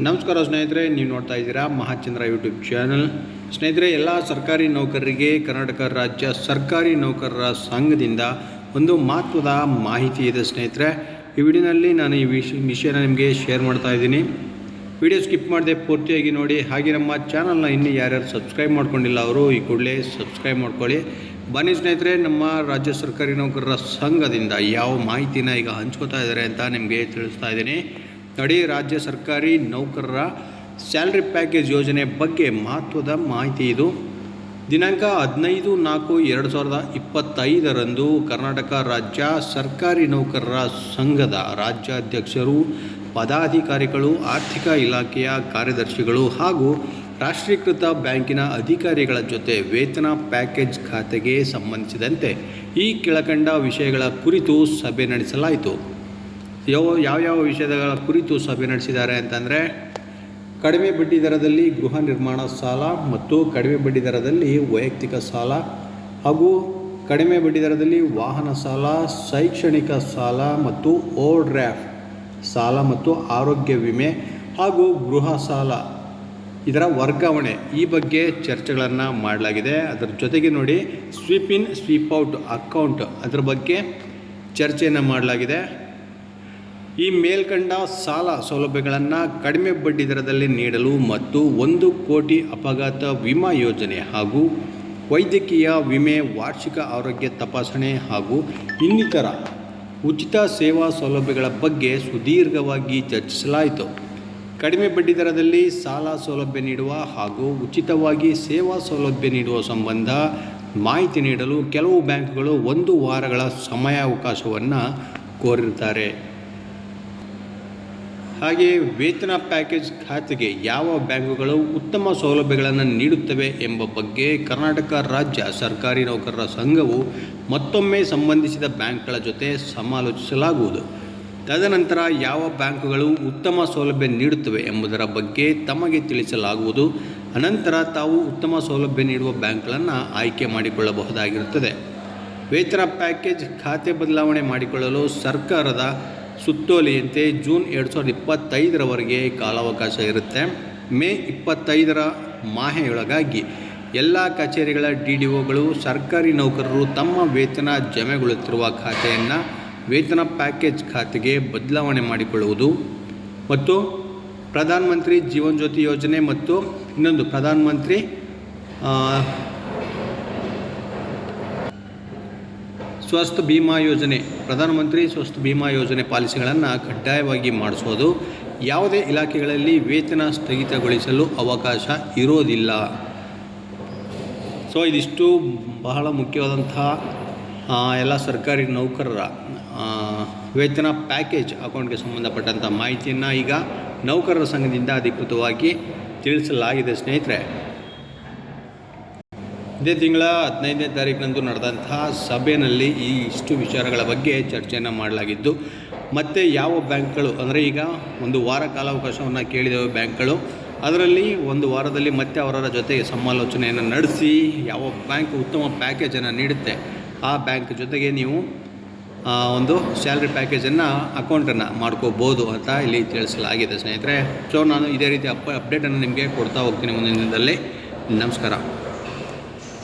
ನಮಸ್ಕಾರ ಸ್ನೇಹಿತರೆ, ನೀವು ನೋಡ್ತಾ ಇದ್ದೀರಾ ಮಹಾಚಂದ್ರ ಯೂಟ್ಯೂಬ್ ಚಾನಲ್. ಸ್ನೇಹಿತರೆ, ಎಲ್ಲ ಸರ್ಕಾರಿ ನೌಕರರಿಗೆ ಕರ್ನಾಟಕ ರಾಜ್ಯ ಸರ್ಕಾರಿ ನೌಕರರ ಸಂಘದಿಂದ ಒಂದು ಮಹತ್ವದ ಮಾಹಿತಿ ಇದೆ. ಸ್ನೇಹಿತರೆ, ಈ ವಿಡಿಯೋನಲ್ಲಿ ನಾನು ಈ ವಿಷಯನ ನಿಮಗೆ ಶೇರ್ ಮಾಡ್ತಾ ಇದ್ದೀನಿ. ವಿಡಿಯೋ ಸ್ಕಿಪ್ ಮಾಡದೆ ಪೂರ್ತಿಯಾಗಿ ನೋಡಿ. ಹಾಗೆ ನಮ್ಮ ಚಾನಲ್ನ ಇನ್ನೂ ಯಾರ್ಯಾರು ಸಬ್ಸ್ಕ್ರೈಬ್ ಮಾಡ್ಕೊಂಡಿಲ್ಲ ಅವರು ಈ ಕೂಡಲೇ ಸಬ್ಸ್ಕ್ರೈಬ್ ಮಾಡ್ಕೊಳ್ಳಿ. ಬನ್ನಿ ಸ್ನೇಹಿತರೆ, ನಮ್ಮ ರಾಜ್ಯ ಸರ್ಕಾರಿ ನೌಕರರ ಸಂಘದಿಂದ ಯಾವ ಮಾಹಿತಿನ ಈಗ ಹಂಚ್ಕೋತಾ ಇದ್ದಾರೆ ಅಂತ ನಿಮಗೆ ತಿಳಿಸ್ತಾ ಇದ್ದೀನಿ. ನೋಡಿ, ರಾಜ್ಯ ಸರ್ಕಾರಿ ನೌಕರರ ಸ್ಯಾಲ್ರಿ ಪ್ಯಾಕೇಜ್ ಯೋಜನೆ ಬಗ್ಗೆ ಮಹತ್ವದ ಮಾಹಿತಿ ಇದು. ದಿನಾಂಕ 15/4/2025 ಕರ್ನಾಟಕ ರಾಜ್ಯ ಸರ್ಕಾರಿ ನೌಕರರ ಸಂಘದ ರಾಜ್ಯಾಧ್ಯಕ್ಷರು, ಪದಾಧಿಕಾರಿಗಳು, ಆರ್ಥಿಕ ಇಲಾಖೆಯ ಕಾರ್ಯದರ್ಶಿಗಳು ಹಾಗೂ ರಾಷ್ಟ್ರೀಕೃತ ಬ್ಯಾಂಕಿನ ಅಧಿಕಾರಿಗಳ ಜೊತೆ ವೇತನ ಪ್ಯಾಕೇಜ್ ಖಾತೆಗೆ ಸಂಬಂಧಿಸಿದಂತೆ ಈ ಕೆಳಕಂಡ ವಿಷಯಗಳ ಕುರಿತು ಸಭೆ ನಡೆಸಲಾಯಿತು. ಯಾವ್ಯಾವ ವಿಷಯಗಳ ಕುರಿತು ಸಭೆ ನಡೆಸಿದ್ದಾರೆ ಅಂತಂದರೆ, ಕಡಿಮೆ ಬಡ್ಡಿ ದರದಲ್ಲಿ ಗೃಹ ನಿರ್ಮಾಣ ಸಾಲ ಮತ್ತು ಕಡಿಮೆ ಬಡ್ಡಿ ದರದಲ್ಲಿ ವೈಯಕ್ತಿಕ ಸಾಲ ಹಾಗೂ ಕಡಿಮೆ ಬಡ್ಡಿ ದರದಲ್ಲಿ ವಾಹನ ಸಾಲ, ಶೈಕ್ಷಣಿಕ ಸಾಲ ಮತ್ತು ಓವರ್ ಡ್ರಾಫ್ಟ್ ಸಾಲ ಮತ್ತು ಆರೋಗ್ಯ ವಿಮೆ ಹಾಗೂ ಗೃಹ ಸಾಲ ಇದರ ವರ್ಗಾವಣೆ ಈ ಬಗ್ಗೆ ಚರ್ಚೆಗಳನ್ನು ಮಾಡಲಾಗಿದೆ. ಅದರ ಜೊತೆಗೆ ನೋಡಿ, ಸ್ವೀಪ್ ಇನ್ ಸ್ವೀಪ್ ಔಟ್ ಅಕೌಂಟ್ ಅದರ ಬಗ್ಗೆ ಚರ್ಚೆಯನ್ನು ಮಾಡಲಾಗಿದೆ. ಈ ಮೇಲ್ಕಂಡ ಸಾಲ ಸೌಲಭ್ಯಗಳನ್ನು ಕಡಿಮೆ ಬಡ್ಡಿ ದರದಲ್ಲಿ ನೀಡಲು ಮತ್ತು 1 ಕೋಟಿ ಅಪಘಾತ ವಿಮಾ ಯೋಜನೆ ಹಾಗೂ ವೈದ್ಯಕೀಯ ವಿಮೆ, ವಾರ್ಷಿಕ ಆರೋಗ್ಯ ತಪಾಸಣೆ ಹಾಗೂ ಇನ್ನಿತರ ಉಚಿತ ಸೇವಾ ಸೌಲಭ್ಯಗಳ ಬಗ್ಗೆ ಸುದೀರ್ಘವಾಗಿ ಚರ್ಚಿಸಲಾಯಿತು. ಕಡಿಮೆ ಬಡ್ಡಿ ದರದಲ್ಲಿ ಸಾಲ ಸೌಲಭ್ಯ ನೀಡುವ ಹಾಗೂ ಉಚಿತವಾಗಿ ಸೇವಾ ಸೌಲಭ್ಯ ನೀಡುವ ಸಂಬಂಧ ಮಾಹಿತಿ ನೀಡಲು ಕೆಲವು ಬ್ಯಾಂಕ್ಗಳು 1 ವಾರಗಳ ಸಮಯಾವಕಾಶವನ್ನು ಕೋರಿರುತ್ತಾರೆ. ಹಾಗೆ ವೇತನ ಪ್ಯಾಕೇಜ್ ಖಾತೆಗೆ ಯಾವ ಬ್ಯಾಂಕುಗಳು ಉತ್ತಮ ಸೌಲಭ್ಯಗಳನ್ನು ನೀಡುತ್ತವೆ ಎಂಬ ಬಗ್ಗೆ ಕರ್ನಾಟಕ ರಾಜ್ಯ ಸರ್ಕಾರಿ ನೌಕರರ ಸಂಘವು ಮತ್ತೊಮ್ಮೆ ಸಂಬಂಧಿಸಿದ ಬ್ಯಾಂಕ್ಗಳ ಜೊತೆ ಸಮಾಲೋಚಿಸಲಾಗುವುದು. ತದನಂತರ ಯಾವ ಬ್ಯಾಂಕುಗಳು ಉತ್ತಮ ಸೌಲಭ್ಯ ನೀಡುತ್ತವೆ ಎಂಬುದರ ಬಗ್ಗೆ ತಮಗೆ ತಿಳಿಸಲಾಗುವುದು. ಅನಂತರ ತಾವು ಉತ್ತಮ ಸೌಲಭ್ಯ ನೀಡುವ ಬ್ಯಾಂಕ್ಗಳನ್ನು ಆಯ್ಕೆ ಮಾಡಿಕೊಳ್ಳಬಹುದಾಗಿರುತ್ತದೆ. ವೇತನ ಪ್ಯಾಕೇಜ್ ಖಾತೆ ಬದಲಾವಣೆ ಮಾಡಿಕೊಳ್ಳಲು ಸರ್ಕಾರದ ಸುತ್ತೋಲೆಯಂತೆ ಜೂನ್ 2025 ಕಾಲಾವಕಾಶ ಇರುತ್ತೆ. ಮೇ 25 ಮಾಹೆಯೊಳಗಾಗಿ ಎಲ್ಲ ಕಚೇರಿಗಳ DDOಗಳು ಸರ್ಕಾರಿ ನೌಕರರು ತಮ್ಮ ವೇತನ ಜಮೆಗೊಳ್ಳುತ್ತಿರುವ ಖಾತೆಯನ್ನು ವೇತನ ಪ್ಯಾಕೇಜ್ ಖಾತೆಗೆ ಬದಲಾವಣೆ ಮಾಡಿಕೊಳ್ಳುವುದು ಮತ್ತು ಪ್ರಧಾನ ಮಂತ್ರಿ ಜೀವನ್ ಜ್ಯೋತಿ ಯೋಜನೆ ಮತ್ತು ಇನ್ನೊಂದು ಪ್ರಧಾನ ಮಂತ್ರಿ ಸ್ವಸ್ಥ ಬಿಮಾ ಯೋಜನೆ, ಪ್ರಧಾನಮಂತ್ರಿ ಸ್ವಸ್ಥ ಬಿಮಾ ಯೋಜನೆ ಪಾಲಿಸಿಗಳನ್ನು ಕಡ್ಡಾಯವಾಗಿ ಮಾಡಿಸೋದು. ಯಾವುದೇ ಇಲಾಖೆಗಳಲ್ಲಿ ವೇತನ ಸ್ಥಗಿತಗೊಳಿಸಲು ಅವಕಾಶ ಇರೋದಿಲ್ಲ. ಸೊ ಇದಿಷ್ಟು ಬಹಳ ಮುಖ್ಯವಾದಂತಹ ಎಲ್ಲ ಸರ್ಕಾರಿ ನೌಕರರ ವೇತನ ಪ್ಯಾಕೇಜ್ ಅಕೌಂಟ್ಗೆ ಸಂಬಂಧಪಟ್ಟಂಥ ಮಾಹಿತಿಯನ್ನು ಈಗ ನೌಕರರ ಸಂಘದಿಂದ ಅಧಿಕೃತವಾಗಿ ತಿಳಿಸಲಾಗಿದೆ. ಸ್ನೇಹಿತರೆ, ಇದೇ ತಿಂಗಳ 15ನೇ ತಾರೀಕಿನಂದು ನಡೆದಂತಹ ಸಭೆಯಲ್ಲಿ ಈ ಇಷ್ಟು ವಿಚಾರಗಳ ಬಗ್ಗೆ ಚರ್ಚೆಯನ್ನು ಮಾಡಲಾಗಿದ್ದು, ಮತ್ತು ಯಾವ ಬ್ಯಾಂಕ್ಗಳು ಅಂದರೆ ಈಗ 1 ವಾರ ಕಾಲಾವಕಾಶವನ್ನು ಕೇಳಿದವೆ ಬ್ಯಾಂಕ್ಗಳು, ಅದರಲ್ಲಿ 1 ವಾರದಲ್ಲಿ ಮತ್ತೆ ಅವರ ಜೊತೆಗೆ ಸಮಾಲೋಚನೆಯನ್ನು ನಡೆಸಿ ಯಾವ ಬ್ಯಾಂಕ್ ಉತ್ತಮ ಪ್ಯಾಕೇಜನ್ನು ನೀಡುತ್ತೆ ಆ ಬ್ಯಾಂಕ್ ಜೊತೆಗೆ ನೀವು ಒಂದು ಸ್ಯಾಲ್ರಿ ಪ್ಯಾಕೇಜನ್ನು ಅಕೌಂಟನ್ನು ಮಾಡ್ಕೋಬೋದು ಅಂತ ಇಲ್ಲಿ ತಿಳಿಸಲಾಗಿದೆ. ಸ್ನೇಹಿತರೆ, ಸೊ ನಾನು ಇದೇ ರೀತಿ ಅಪ್ಡೇಟನ್ನು ನಿಮಗೆ ಕೊಡ್ತಾ ಹೋಗ್ತೀನಿ ಮುಂದಿನ ದಿನದಲ್ಲಿ. ನಮಸ್ಕಾರ.